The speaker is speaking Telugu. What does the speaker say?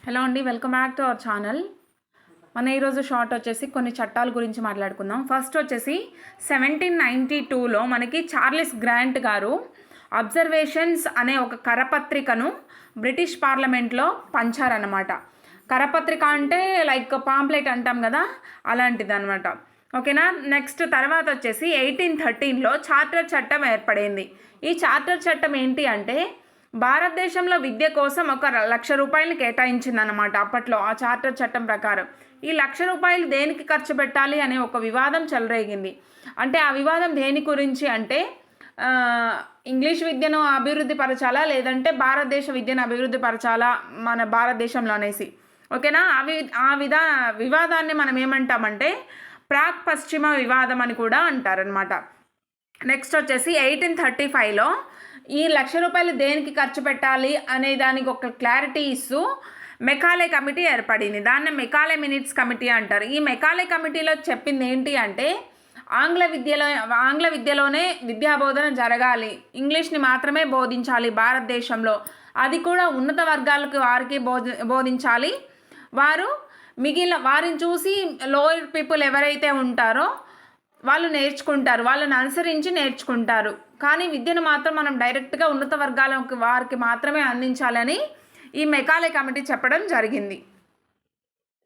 హలో అండి, welcome back to our channel. మన ఈరోజు షార్ట్ వచ్చేసి కొన్ని చట్టాల గురించి మాట్లాడుకుందాం. ఫస్ట్ వచ్చేసి 1792లో మనకి చార్లెస్ గ్రాంట్ గారు అబ్జర్వేషన్స్ అనే ఒక కరపత్రికను బ్రిటిష్ పార్లమెంట్లో పంచారనమాట. కరపత్రిక అంటే లైక్ పాంప్లెట్ అంటాం కదా, అలాంటిది అనమాట. ఓకేనా. నెక్స్ట్ తర్వాత వచ్చేసి 1813లో చార్టర్ చట్టం ఏర్పడింది. ఈ చార్టర్ చట్టం ఏంటి అంటే భారతదేశంలో విద్య కోసం ఒక ₹1,00,000 కేటాయించిందనమాట అప్పట్లో ఆ చార్టర్ చట్టం ప్రకారం. ఈ ₹1,00,000 దేనికి ఖర్చు పెట్టాలి అనే ఒక వివాదం చెలరేగింది. అంటే ఆ వివాదం దేని గురించి అంటే ఇంగ్లీష్ విద్యను అభివృద్ధి పరచాలా, లేదంటే భారతదేశ విద్యను అభివృద్ధి పరచాలా మన భారతదేశంలో అనేసి. ఓకేనా. వివాదాన్ని మనం ఏమంటామంటే ప్రాక్ పశ్చిమ వివాదం అని కూడా అంటారనమాట. నెక్స్ట్ వచ్చేసి 1835లో ఈ ₹1,00,000 దేనికి ఖర్చు పెట్టాలి అనే దానికి ఒక క్లారిటీ ఇస్తూ మెకాలే కమిటీ ఏర్పడింది. దాన్ని మెకాలే మినిట్స్ కమిటీ అంటారు. ఈ మెకాలే కమిటీలో చెప్పింది ఏంటి అంటే ఆంగ్ల విద్యలోనే విద్యాబోధన జరగాలి, ఇంగ్లీష్ని మాత్రమే బోధించాలి భారతదేశంలో, అది కూడా ఉన్నత వర్గాలకు వారికి బోధించాలి. వారిని చూసి లోయర్ పీపుల్ ఎవరైతే ఉంటారో వాళ్ళు నేర్చుకుంటారు, వాళ్ళని అనుసరించి నేర్చుకుంటారు. కానీ విద్యను మాత్రం మనం డైరెక్ట్గా ఉన్నత వర్గాలకు వారికి మాత్రమే అందించాలని ఈ మెకాలే కమిటీ చెప్పడం జరిగింది.